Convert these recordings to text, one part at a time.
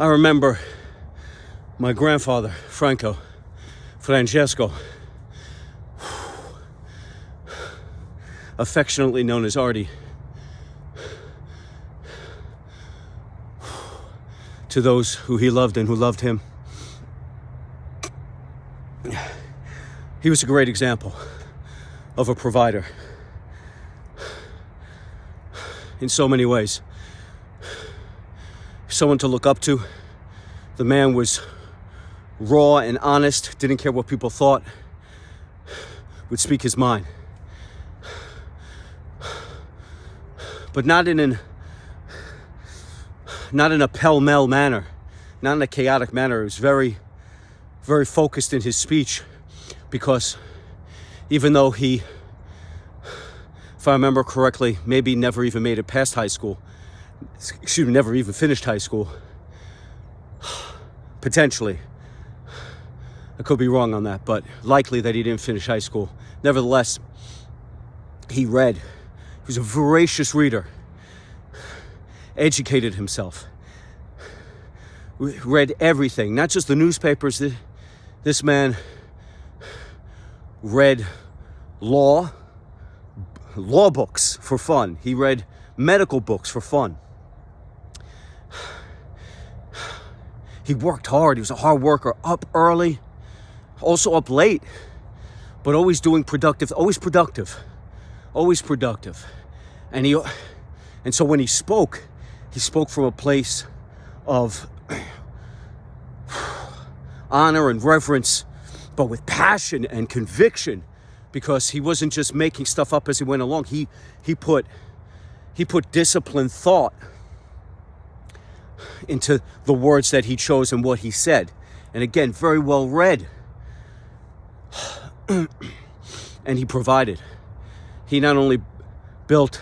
I remember my grandfather, Francesco, affectionately known as Artie, to those who he loved and who loved him. He was a great example of a provider in so many ways. Someone to look up to. The man was raw and honest, didn't care what people thought, would speak his mind. But not in a pell-mell manner, not in a chaotic manner. It was very, very focused in his speech, because even though he, if I remember correctly, maybe never even made it past high school, never even finished high school, potentially. I could be wrong on that, but likely that he didn't finish high school. Nevertheless, he read. He was a voracious reader. Educated himself. Read everything, not just the newspapers. This man read law books for fun. He read medical books for fun. He worked hard. He was a hard worker, up early, also up late, but always productive. And so when he spoke from a place of honor and reverence, but with passion and conviction, because he wasn't just making stuff up as he went along. He put disciplined thought into the words that he chose and what he said. And again, very well read. And he provided. He not only built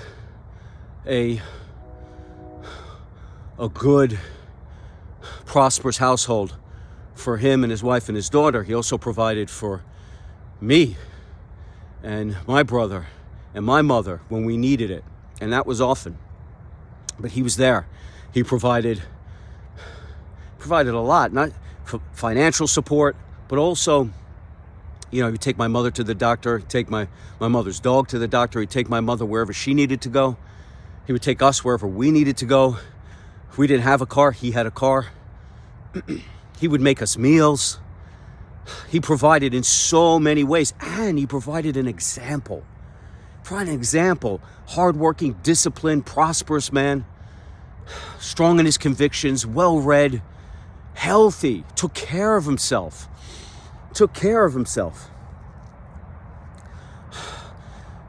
a good, prosperous household for him and his wife and his daughter, he also provided for me and my brother and my mother when we needed it. And that was often. But he was there. He provided a lot, not for financial support, but also, he would take my mother to the doctor, take my mother's dog to the doctor, he'd take my mother wherever she needed to go. He would take us wherever we needed to go. If we didn't have a car, he had a car. He would make us meals. He provided in so many ways, and he provided an example. Hardworking, disciplined, prosperous man, strong in his convictions, well-read, healthy, took care of himself.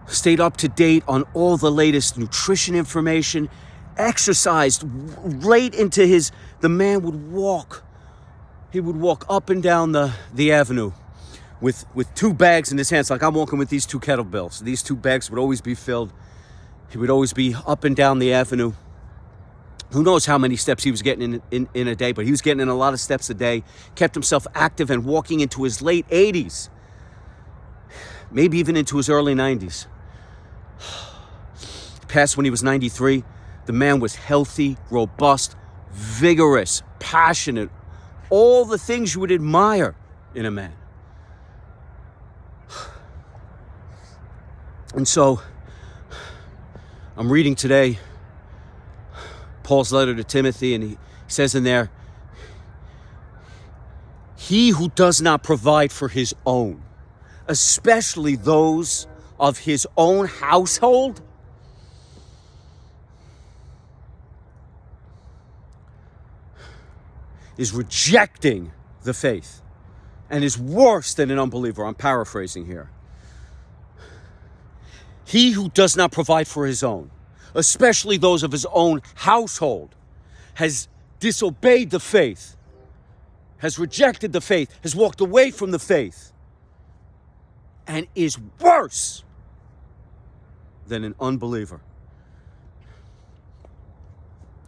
Stayed up to date on all the latest nutrition information, exercised late into the man would walk. He would walk up and down the avenue with 2 bags in his hands, like I'm walking with these 2 kettlebells. These 2 bags would always be filled. He would always be up and down the avenue. Who knows how many steps he was getting in a day, but he was getting in a lot of steps a day, kept himself active and walking into his late 80s, maybe even into his early 90s. Passed when he was 93. The man was healthy, robust, vigorous, passionate, all the things you would admire in a man. And so, I'm reading today Paul's letter to Timothy, and he says in there, he who does not provide for his own, especially those of his own household, is rejecting the faith and is worse than an unbeliever. I'm paraphrasing here. He who does not provide for his own, especially those of his own household, has disobeyed the faith, has rejected the faith, has walked away from the faith, and is worse than an unbeliever.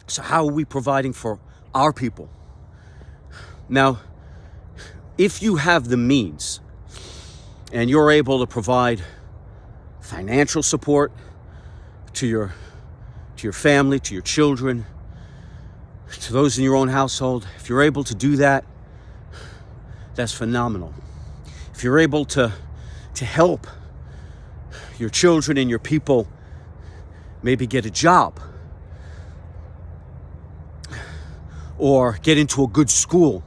So how are we providing for our people? Now, if you have the means and you're able to provide financial support to your family, to your children, to those in your own household, if you're able to do that, that's phenomenal. If you're able to help your children and your people maybe get a job or get into a good school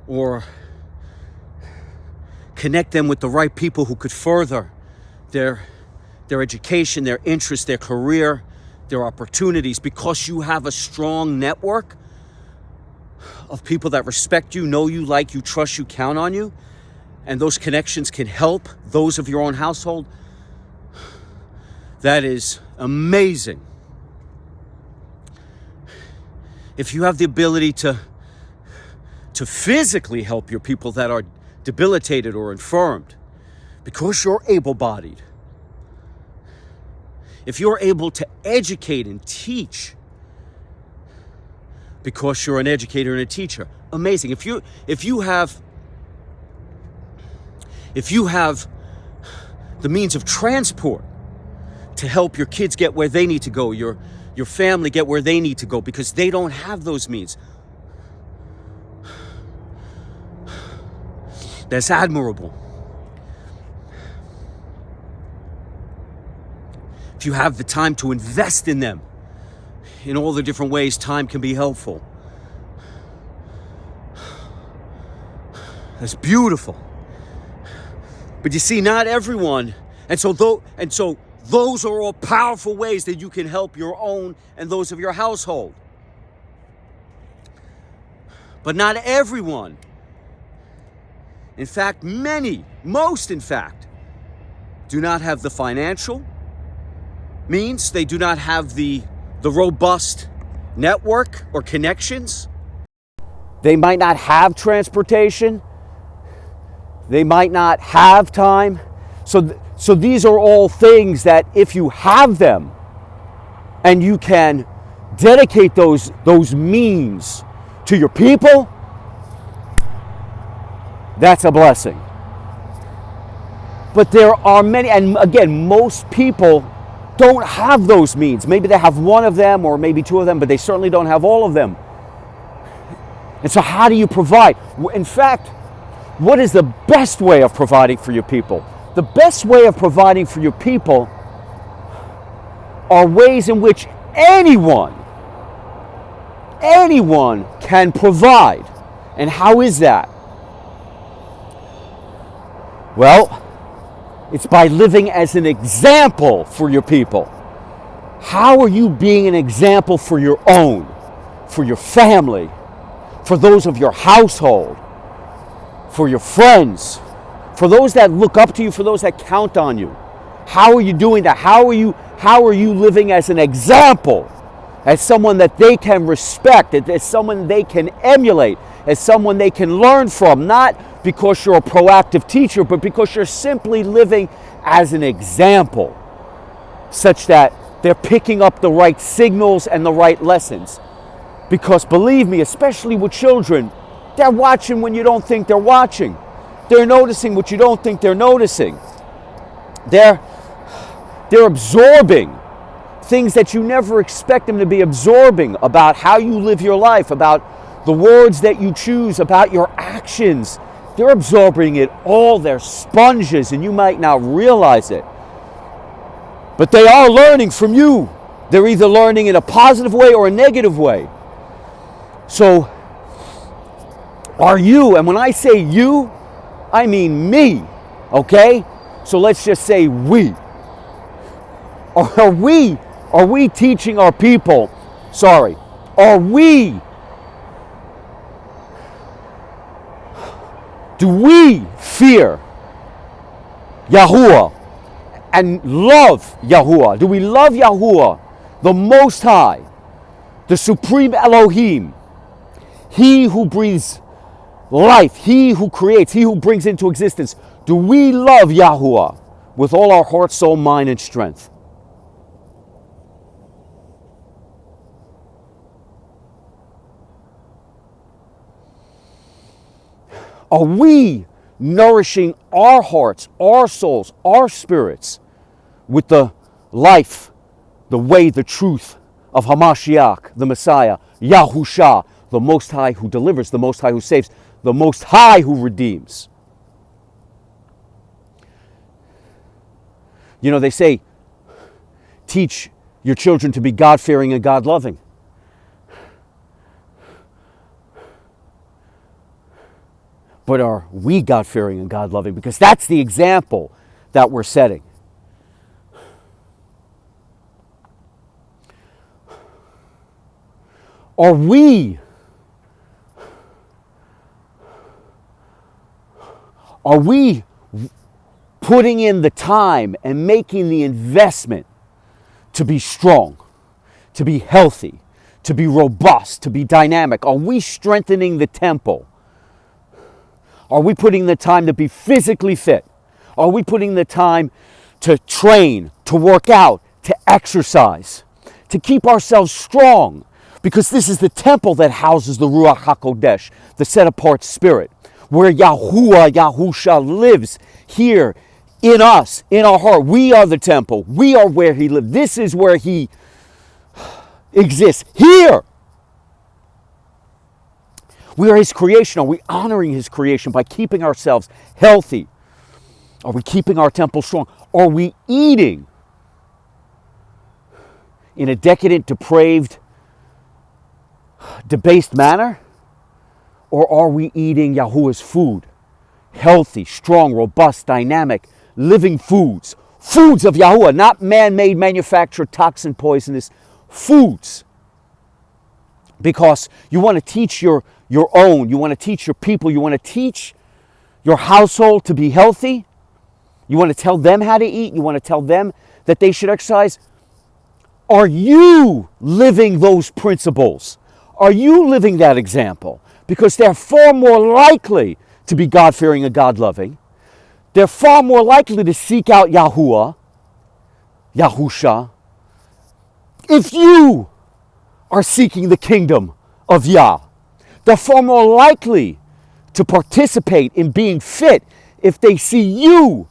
or connect them with the right people who could further their education, their interests, their career, their opportunities, because you have a strong network of people that respect you, know you, like you, trust you, count on you, and those connections can help those of your own household. That is amazing. If you have the ability to physically help your people that are debilitated or infirmed, because you're able-bodied, if you're able to educate and teach because you're an educator and a teacher, amazing. If you have the means of transport to help your kids get where they need to go, your family get where they need to go because they don't have those means, that's admirable. If you have the time to invest in them in all the different ways time can be helpful, that's beautiful. But you see, not everyone, and so those are all powerful ways that you can help your own and those of your household. But not everyone, in fact, most in fact, do not have the financial means. They do not have the robust network or connections. They might not have transportation. They might not have time. So these are all things that if you have them and you can dedicate those means to your people, that's a blessing. But there are many, and again, most people don't have those means. Maybe they have one of them or maybe two of them, but they certainly don't have all of them. And so how do you provide? In fact, what is the best way of providing for your people? The best way of providing for your people are ways in which anyone can provide. And how is that? Well, it's by living as an example for your people. How are you being an example for your own, for your family, for those of your household, for your friends, for those that look up to you, for those that count on you? How are you doing that? How are you living as an example, as someone that they can respect, as someone they can emulate, as someone they can learn from, not because you're a proactive teacher, but because you're simply living as an example, such that they're picking up the right signals and the right lessons. Because believe me, especially with children, they're watching when you don't think they're watching. They're noticing what you don't think they're noticing. They're absorbing things that you never expect them to be absorbing about how you live your life, about the words that you choose, about your actions. They're absorbing it all. They're sponges, and you might not realize it. But they are learning from you. They're either learning in a positive way or a negative way. So, are you, and when I say you, I mean me, okay? So let's just say we. Are we teaching our people, do we fear Yahuwah and love Yahuwah? Do we love Yahuwah, the Most High, the Supreme Elohim, He who breathes life, He who creates, He who brings into existence? Do we love Yahuwah with all our heart, soul, mind, and strength? Are we nourishing our hearts, our souls, our spirits with the life, the way, the truth of Hamashiach, the Messiah, Yahusha, the Most High who delivers, the Most High who saves, the Most High who redeems. You know, they say, teach your children to be God-fearing and God-loving. But are we God-fearing and God-loving? Because that's the example that we're setting. Are we putting in the time and making the investment to be strong, to be healthy, to be robust, to be dynamic? Are we strengthening the temple? Are we putting the time to be physically fit? Are we putting the time to train, to work out, to exercise, to keep ourselves strong? Because this is the temple that houses the Ruach HaKodesh, the set-apart spirit, where Yahuwah, Yahusha lives here in us, in our heart. We are the temple. We are where he lives. This is where he exists, here. We are his creation. Are we honoring his creation by keeping ourselves healthy? Are we keeping our temple strong? Are we eating in a decadent, depraved, debased manner? Or are we eating Yahuwah's food? Healthy, strong, robust, dynamic, living foods. Foods of Yahuwah, not man-made, manufactured, toxin, poisonous foods. Because you want to teach your own, you want to teach your people, you want to teach your household to be healthy. You want to tell them how to eat. You want to tell them that they should exercise. Are you living those principles? Are you living that example? Because they're far more likely to be God-fearing and God-loving. They're far more likely to seek out Yahuwah, Yahusha, if you are seeking the kingdom of Yah. They're far more likely to participate in being fit if they see you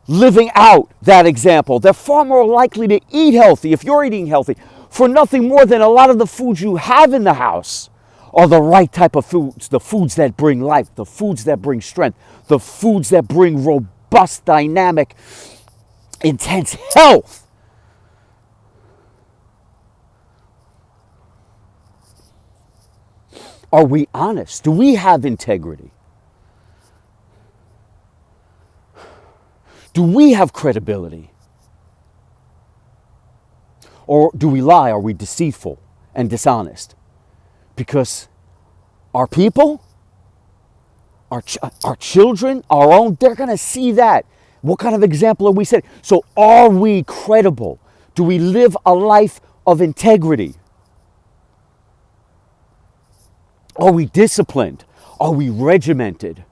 living out that example. They're far more likely to eat healthy if you're eating healthy, for nothing more than a lot of the foods you have in the house are the right type of foods, the foods that bring life, the foods that bring strength, the foods that bring robust, dynamic, intense health. Are we honest? Do we have integrity? Do we have credibility? Or do we lie? Are we deceitful and dishonest? Because our people, our children, our own, they're going to see that. What kind of example are we setting? So are we credible? Do we live a life of integrity? Are we disciplined? Are we regimented?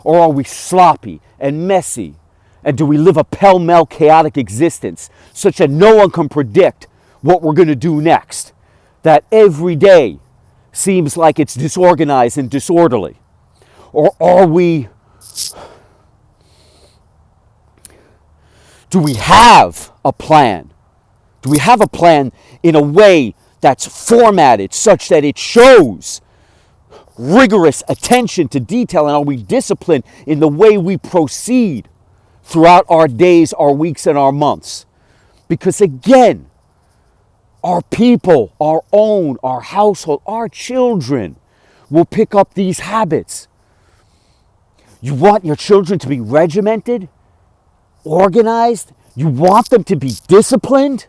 Or are we sloppy and messy? And do we live a pell-mell chaotic existence such that no one can predict what we're going to do next? That every day seems like it's disorganized and disorderly? Or do we have a plan? Do we have a plan in a way that's formatted such that it shows rigorous attention to detail? And are we disciplined in the way we proceed throughout our days, our weeks, and our months? Because again, our people, our own, our household, our children will pick up these habits. You want your children to be regimented, organized? You want them to be disciplined?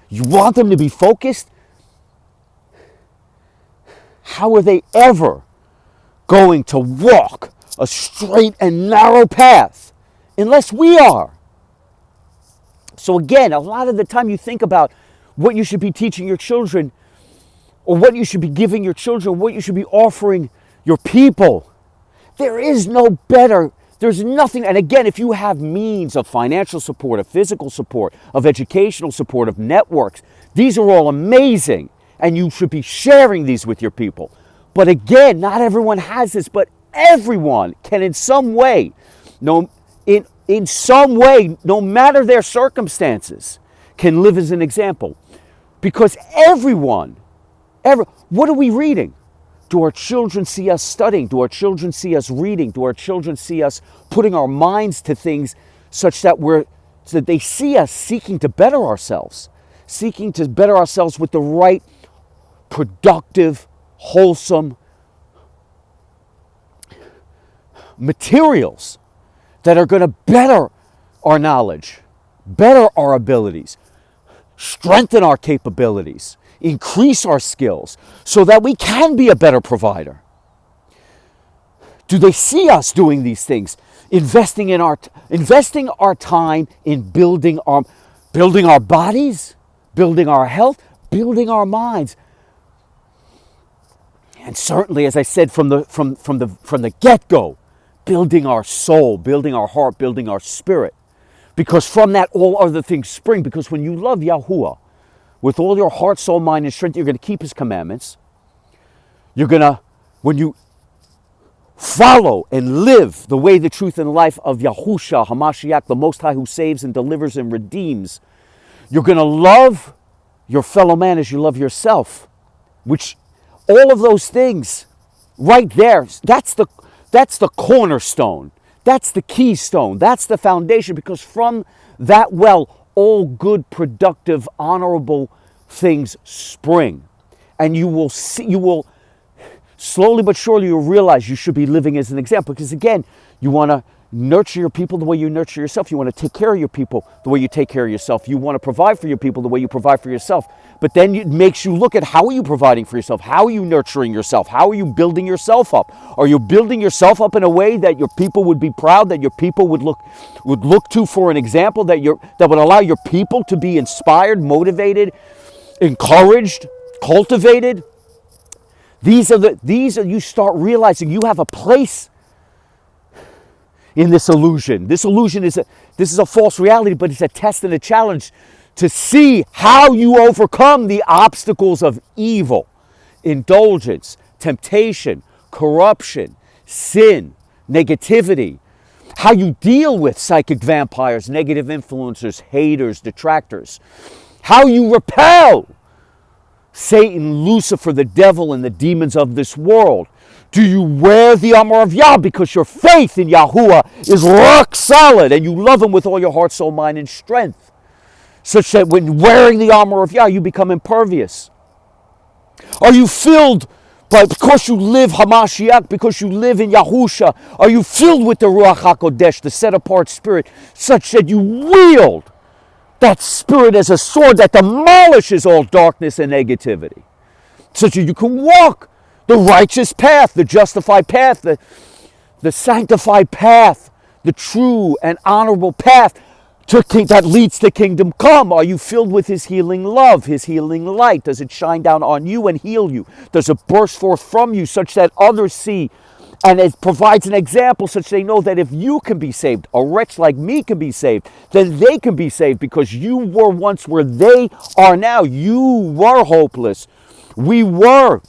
You want them to be focused? How are they ever going to walk a straight and narrow path unless we are? So again, a lot of the time you think about what you should be teaching your children, or what you should be giving your children, what you should be offering your people. There is no better, there's nothing. And again, if you have means of financial support, of physical support, of educational support, of networks, these are all amazing. And you should be sharing these with your people. But again, not everyone has this, but everyone can in some way, in some way, no matter their circumstances, can live as an example. Because what are we reading? Do our children see us studying? Do our children see us reading? Do our children see us putting our minds to things such that so that they see us seeking to better ourselves, with the right, productive, wholesome materials that are going to better our knowledge, better our abilities, strengthen our capabilities, increase our skills so that we can be a better provider? Do they see us doing these things? Investing our time in building our bodies, building our health, building our minds. And certainly, as I said from the get-go, building our soul, building our heart, building our spirit. Because from that all other things spring. Because when you love Yahuwah with all your heart, soul, mind, and strength, you're going to keep his commandments. When you follow and live the way, the truth, and the life of Yahusha HaMashiach, the Most High, who saves and delivers and redeems, you're going to love your fellow man as you love yourself. Which, all of those things right there, that's the cornerstone. That's the keystone. That's the foundation, because from that well, all good, productive, honorable things spring. And you will slowly but surely you'll realize you should be living as an example. Because again, you want to nurture your people the way you nurture yourself. You want to take care of your people the way you take care of yourself. You want to provide for your people the way you provide for yourself. But then it makes you look at, how are you providing for yourself? How are you nurturing yourself? How are you building yourself up? Are you building yourself up in a way that your people would be proud, that your people would look to for an example, that would allow your people to be inspired, motivated, encouraged, cultivated? You start realizing you have a place in this illusion. This illusion is a false reality, but it's a test and a challenge to see how you overcome the obstacles of evil, indulgence, temptation, corruption, sin, negativity, how you deal with psychic vampires, negative influencers, haters, detractors, how you repel Satan, Lucifer, the devil, and the demons of this world. Do you wear the armor of Yah because your faith in Yahuwah is rock solid and you love him with all your heart, soul, mind, and strength? Such that when wearing the armor of Yah, you become impervious. Are you filled because you live Hamashiach, because you live in Yahusha? Are you filled with the Ruach HaKodesh, the set-apart spirit, such that you wield that spirit as a sword that demolishes all darkness and negativity, such that you can walk the righteous path, the justified path, the sanctified path, the true and honorable path that leads to kingdom come? Are you filled with his healing love, his healing light? Does it shine down on you and heal you? Does it burst forth from you such that others see, and it provides an example such they know that if you can be saved, a wretch like me can be saved, then they can be saved, because you were once where they are now. You were hopeless. We were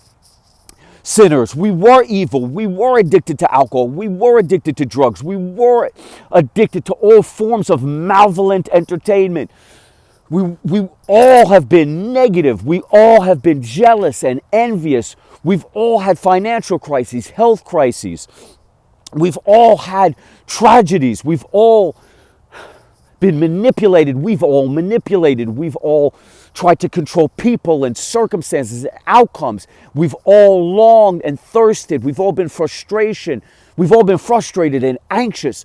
sinners. We were evil. We were addicted to alcohol. We were addicted to drugs. We were addicted to all forms of malevolent entertainment. We all have been negative. We all have been jealous and envious. We've all had financial crises, health crises. We've all had tragedies. We've all been manipulated. We've all manipulated. We've all tried to control people and circumstances and outcomes. We've all longed and thirsted. We've all been frustration. We've all been frustrated and anxious.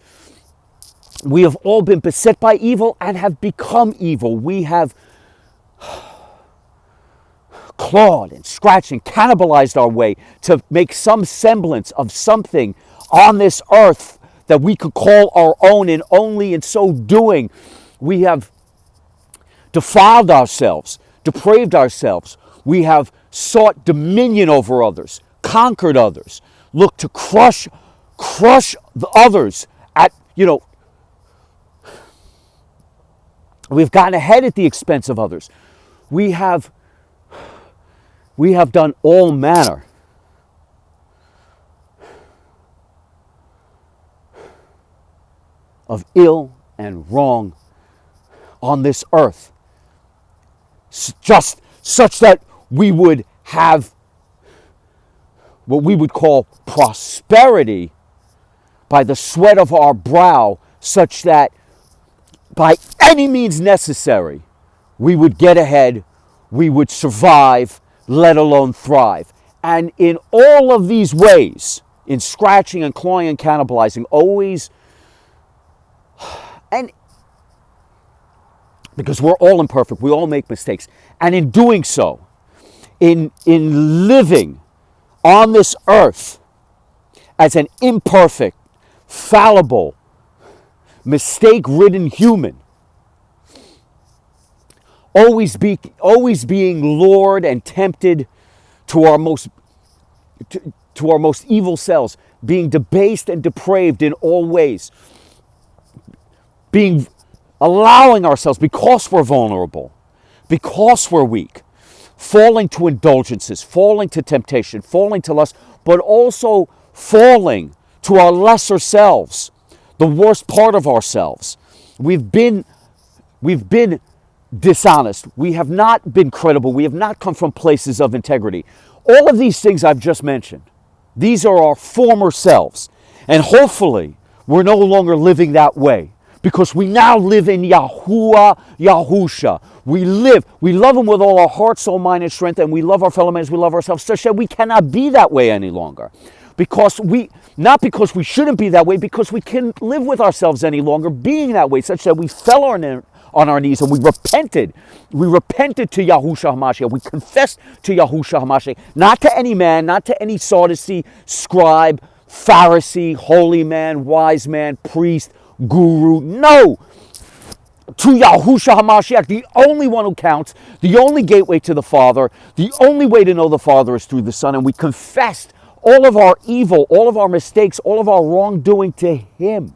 We have all been beset by evil and have become evil. We have clawed and scratched and cannibalized our way to make some semblance of something on this earth that we could call our own, and only in so doing we have defiled ourselves, depraved ourselves. We have sought dominion over others, conquered others, looked to crush the others at, we've gotten ahead at the expense of others. We have done all manner of ill and wrong on this earth, just such that we would have what we would call prosperity by the sweat of our brow, such that by any means necessary, we would get ahead, we would survive, let alone thrive. And in all of these ways, in scratching and clawing and cannibalizing, always, and because we're all imperfect, we all make mistakes. And in doing so, in living on this earth as an imperfect, fallible, mistake-ridden human, always being lured and tempted to our most evil selves, being debased and depraved in all ways, allowing ourselves, because we're vulnerable, because we're weak, falling to indulgences, falling to temptation, falling to lust, but also falling to our lesser selves, the worst part of ourselves. We've been dishonest. We have not been credible. We have not come from places of integrity. All of these things I've just mentioned, these are our former selves. And hopefully, we're no longer living that way, because we now live in Yahuwah, Yahusha. We love Him with all our heart, soul, mind, and strength, and we love our fellow men as we love ourselves, such that we cannot be that way any longer. Not because we shouldn't be that way, because we can't live with ourselves any longer being that way, such that we fell on our knees and we repented. We repented to Yahushua HaMashiach. We confessed to Yahushua HaMashiach, not to any man, not to any Sadducee, scribe, Pharisee, holy man, wise man, priest, guru. No! To Yahushua HaMashiach, the only one who counts, the only gateway to the Father, the only way to know the Father is through the Son, and we confessed all of our evil, all of our mistakes, all of our wrongdoing to Him.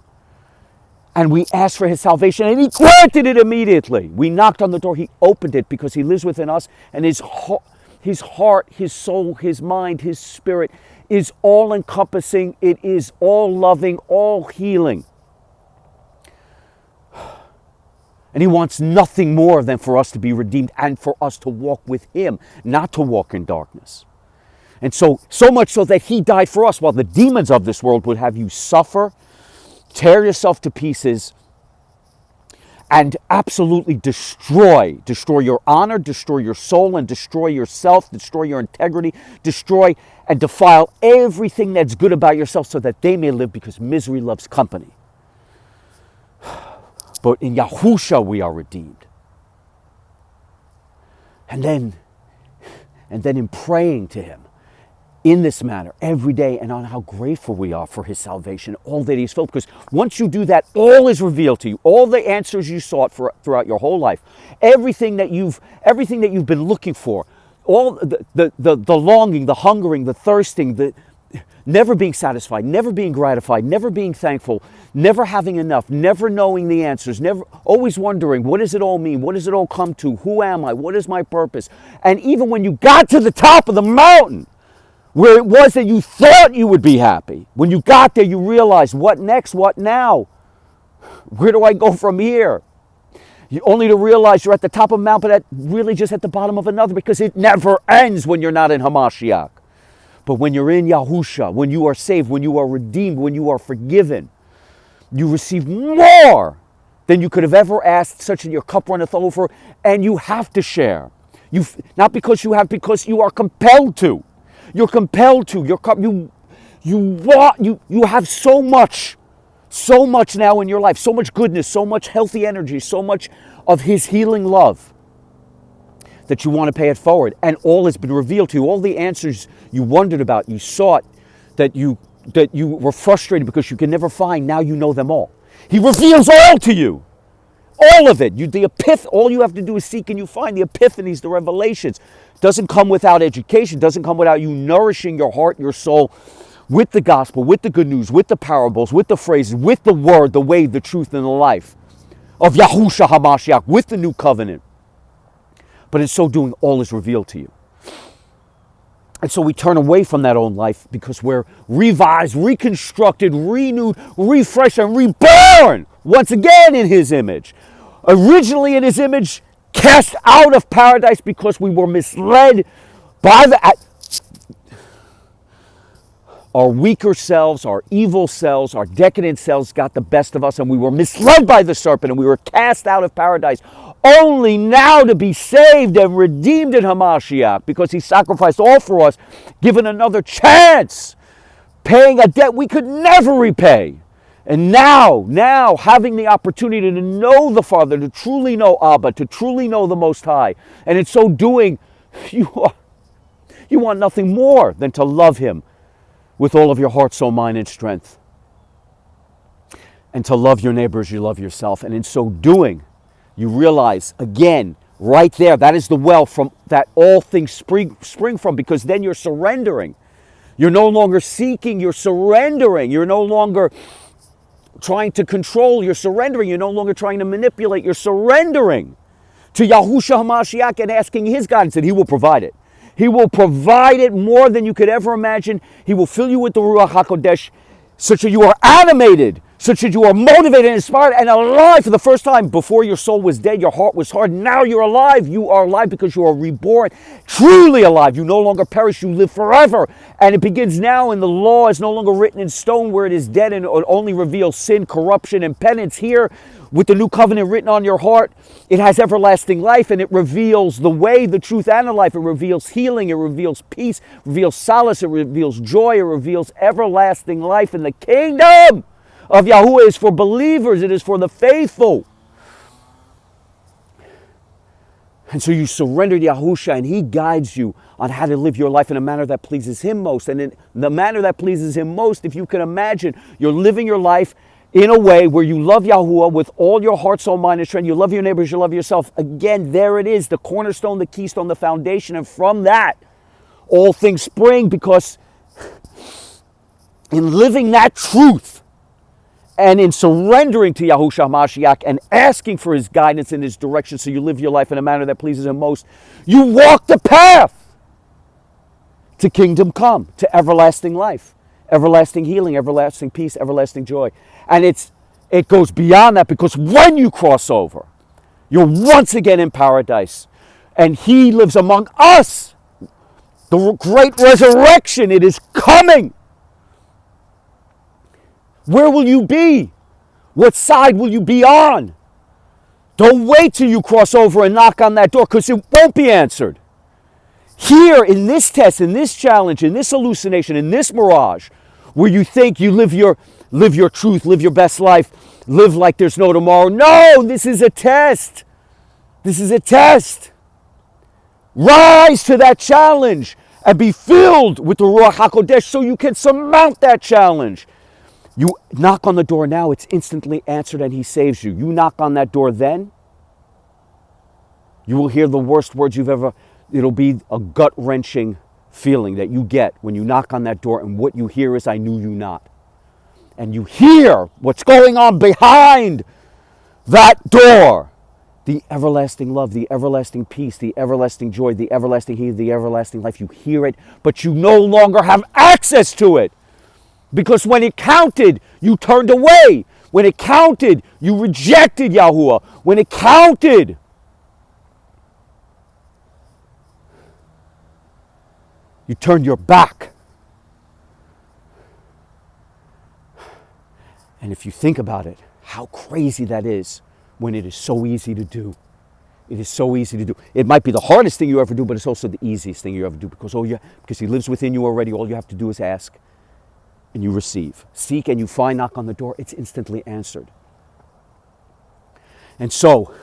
And we asked for His salvation, and He granted it immediately. We knocked on the door, He opened it, because He lives within us, and His heart, His soul, His mind, His spirit is all-encompassing. It is all-loving, all-healing. And He wants nothing more than for us to be redeemed and for us to walk with Him, not to walk in darkness. And so much so that He died for us, while the demons of this world would have you suffer, tear yourself to pieces, and absolutely destroy your honor, destroy your soul, and destroy yourself, destroy your integrity, destroy and defile everything that's good about yourself, so that they may live, because misery loves company. But in Yahusha we are redeemed. And then in praying to Him in this manner every day, and on how grateful we are for His salvation, all that He's filled. Because once you do that, all is revealed to you. All the answers you sought for throughout your whole life, everything that you've been looking for, all the longing, the hungering, the thirsting, the never being satisfied, never being gratified, never being thankful, never having enough, never knowing the answers, never always wondering, what does it all mean? What does it all come to? Who am I? What is my purpose? And even when you got to the top of the mountain, where it was that you thought you would be happy, when you got there, you realized, what next? What now? Where do I go from here? You only to realize you're at the top of a mountain, but really just at the bottom of another, because it never ends when you're not in Hamashiach. But when you're in Yahusha, when you are saved, when you are redeemed, when you are forgiven, you receive more than you could have ever asked, such that your cup runneth over, and you have to share. Not because you have, because you are compelled to. You're compelled to. Your cup, you have so much now in your life, so much goodness, so much healthy energy, so much of His healing love, that you want to pay it forward. And all has been revealed to you. All the answers you wondered about, you sought, that you were frustrated because you can never find, now you know them all. He reveals all to you. All of it. All you have to do is seek, and you find the epiphanies, the revelations. Doesn't come without education. Doesn't come without you nourishing your heart, your soul, with the gospel, with the good news, with the parables, with the phrases, with the word, the way, the truth, and the life of Yahushua HaMashiach, with the new covenant. But in so doing, all is revealed to you. And so we turn away from that old life, because we're revised, reconstructed, renewed, refreshed, and reborn once again in His image. Originally in His image, cast out of paradise because we were misled by our weaker selves, our evil selves, our decadent selves got the best of us, and we were misled by the serpent, and we were cast out of paradise, only now to be saved and redeemed in Hamashiach, because he sacrificed all for us, given another chance, paying a debt we could never repay. And now, having the opportunity to know the Father, to truly know Abba, to truly know the Most High, and in so doing, you want nothing more than to love him with all of your heart, soul, mind, and strength. And to love your neighbor as you love yourself. And in so doing, you realize, again, right there, that is the well from that all things spring from, because then you're surrendering. You're no longer seeking, you're surrendering. You're no longer trying to control, you're surrendering. You're no longer trying to manipulate, you're surrendering to Yahushua HaMashiach and asking his guidance, and he will provide it. He will provide it more than you could ever imagine. He will fill you with the Ruach HaKodesh such that you are animated, such that you are motivated and inspired and alive for the first time. Before your soul was dead, your heart was hard. Now you're alive. You are alive because you are reborn, truly alive. You no longer perish, you live forever. And it begins now, and the law is no longer written in stone where it is dead and it only reveals sin, corruption, and penance. Here, with the new covenant written on your heart, it has everlasting life, and it reveals the way, the truth, and the life. It reveals healing, it reveals peace, it reveals solace, it reveals joy, it reveals everlasting life. And the kingdom of Yahuwah is for believers, it is for the faithful. And so you surrender to Yahusha, and he guides you on how to live your life in a manner that pleases him most. And in the manner that pleases him most, if you can imagine, you're living your life in a way where you love Yahuwah with all your heart, soul, mind, and strength. You love your neighbors, you love yourself. Again, there it is, the cornerstone, the keystone, the foundation. And from that, all things spring, because in living that truth and in surrendering to Yahushua HaMashiach and asking for his guidance and his direction so you live your life in a manner that pleases him most, you walk the path to kingdom come, to everlasting life, everlasting healing, everlasting peace, everlasting joy. And it goes beyond that, because when you cross over, you're once again in paradise. And he lives among us. The great resurrection, it is coming. Where will you be? What side will you be on? Don't wait till you cross over and knock on that door, because it won't be answered. Here, in this test, in this challenge, in this hallucination, in this mirage, where you think you live your truth, live your best life, live like there's no tomorrow. No, this is a test. This is a test. Rise to that challenge and be filled with the Ruach HaKodesh so you can surmount that challenge. You knock on the door now, it's instantly answered, and he saves you. You knock on that door then, you will hear the worst words you've ever, it'll be a gut-wrenching feeling that you get when you knock on that door, and what you hear is, I knew you not. And you hear what's going on behind that door. The everlasting love, the everlasting peace, the everlasting joy, the everlasting healing, the everlasting life. You hear it, but you no longer have access to it. Because when it counted, you turned away. When it counted, you rejected Yahuwah. When it counted, you turned your back. And if you think about it, how crazy that is when it is so easy to do. It is so easy to do. It might be the hardest thing you ever do, but it's also the easiest thing you ever do, because he lives within you already. All you have to do is ask, and you receive. Seek and you find, knock on the door, it's instantly answered. And so,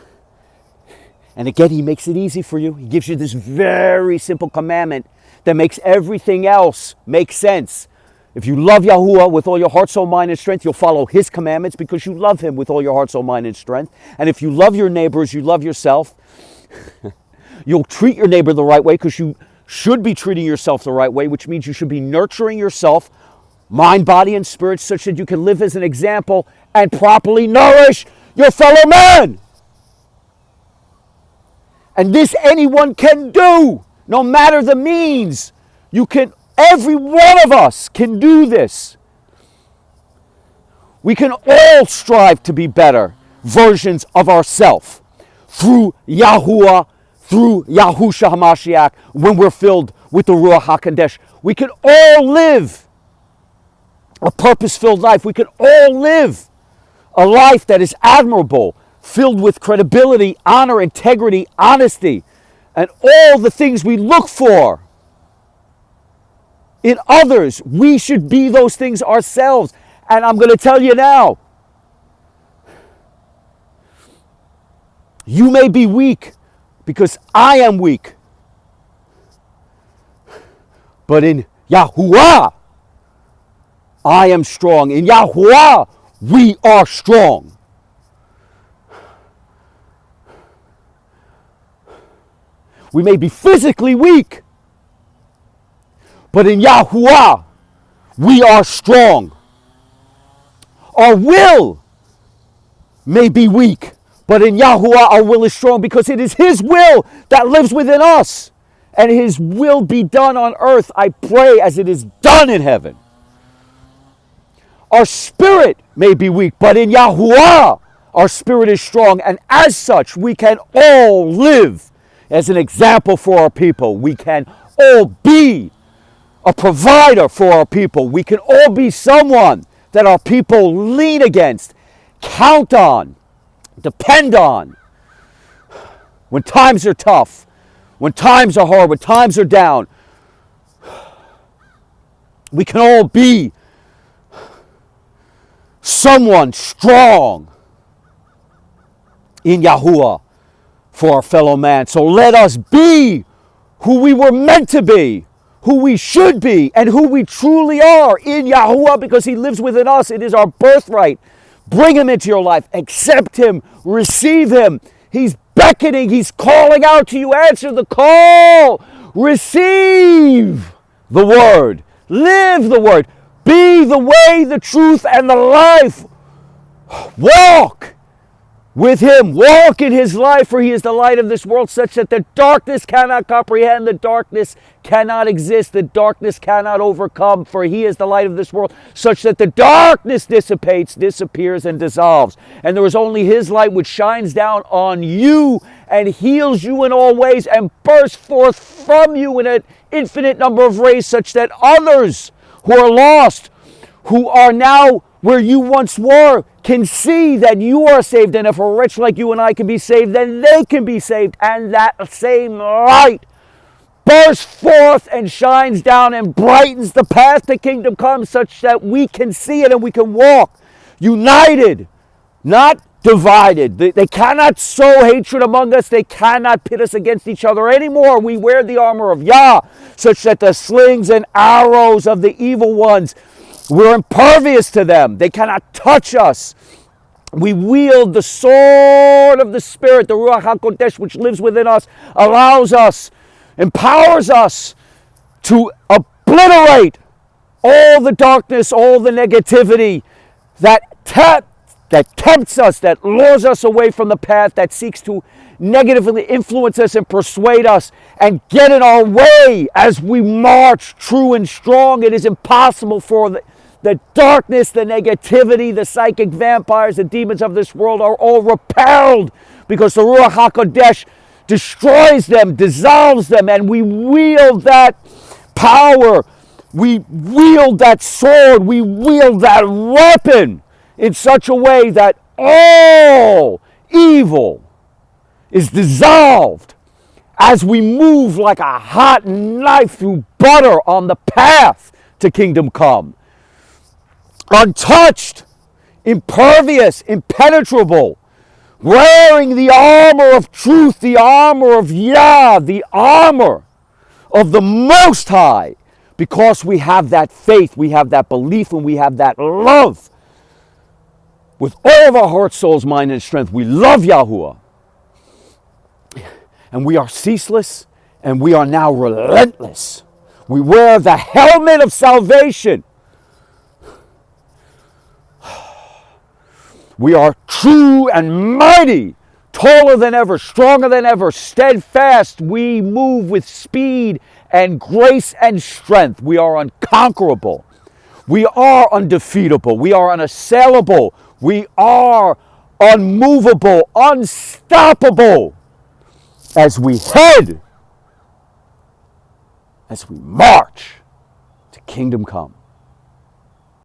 and again, he makes it easy for you. He gives you this very simple commandment that makes everything else make sense. If you love Yahuwah with all your heart, soul, mind, and strength, you'll follow his commandments because you love him with all your heart, soul, mind, and strength. And if you love your neighbor as you love yourself, you'll treat your neighbor the right way, because you should be treating yourself the right way, which means you should be nurturing yourself, mind, body, and spirit, such that you can live as an example and properly nourish your fellow man. And this anyone can do, no matter the means. Every one of us can do this. We can all strive to be better versions of ourselves. through Yahuwah, through Yahusha HaMashiach, when we're filled with the Ruach HaKodesh. We can all live a purpose-filled life. We can all live a life that is admirable, filled with credibility, honor, integrity, honesty, and all the things we look for in others. We should be those things ourselves. And I'm going to tell you now, you may be weak because I am weak. But in Yahuwah, I am strong. In Yahuwah, we are strong. We may be physically weak, but in Yahuwah, we are strong. Our will may be weak, but in Yahuwah, our will is strong because it is His will that lives within us. And His will be done on earth, I pray, as it is done in heaven. Our spirit may be weak, but in Yahuwah, our spirit is strong. And as such, we can all live as an example for our people. We can all be a provider for our people. We can all be someone that our people lean against, count on, depend on. When times are tough, when times are hard, when times are down, we can all be someone strong in Yahuwah for our fellow man. So let us be who we were meant to be, who we should be, and who we truly are in Yahuwah, because He lives within us. It is our birthright. Bring Him into your life. Accept Him. Receive Him. He's beckoning. He's calling out to you. Answer the call. Receive the word. Live the word. Be the way, the truth, and the life. Walk with Him. Walk in His life, for He is the light of this world, such that the darkness cannot comprehend, the darkness cannot exist, the darkness cannot overcome, for He is the light of this world, such that the darkness dissipates, disappears, and dissolves. And there is only His light which shines down on you and heals you in all ways and bursts forth from you in an infinite number of rays, such that others who are lost, who are now where you once were, can see that you are saved. And if a wretch like you and I can be saved, then they can be saved. And that same light bursts forth and shines down and brightens the path to kingdom come, such that we can see it and we can walk united, not divided. They cannot sow hatred among us. They cannot pit us against each other anymore. We wear the armor of Yah, such that the slings and arrows of the evil ones, we're impervious to them. They cannot touch us. We wield the sword of the Spirit, the Ruach HaKodesh, which lives within us, allows us, empowers us to obliterate all the darkness, all the negativity that tempts us, that lures us away from the path, that seeks to negatively influence us and persuade us and get in our way as we march true and strong. It is impossible for the darkness, the negativity, the psychic vampires, the demons of this world are all repelled, because the Ruach HaKodesh destroys them, dissolves them, and we wield that power, we wield that sword, we wield that weapon in such a way that all evil is dissolved as we move like a hot knife through butter on the path to kingdom come. Untouched, impervious, impenetrable, wearing the armor of truth, the armor of Yah, the armor of the Most High, because we have that faith, we have that belief, and we have that love. With all of our heart, souls, mind, and strength, we love Yahuwah. And we are ceaseless, and we are now relentless. We wear the helmet of salvation. We are true and mighty, taller than ever, stronger than ever, steadfast. We move with speed and grace and strength. We are unconquerable. We are undefeatable. We are unassailable. We are unmovable, unstoppable, as we march to kingdom come.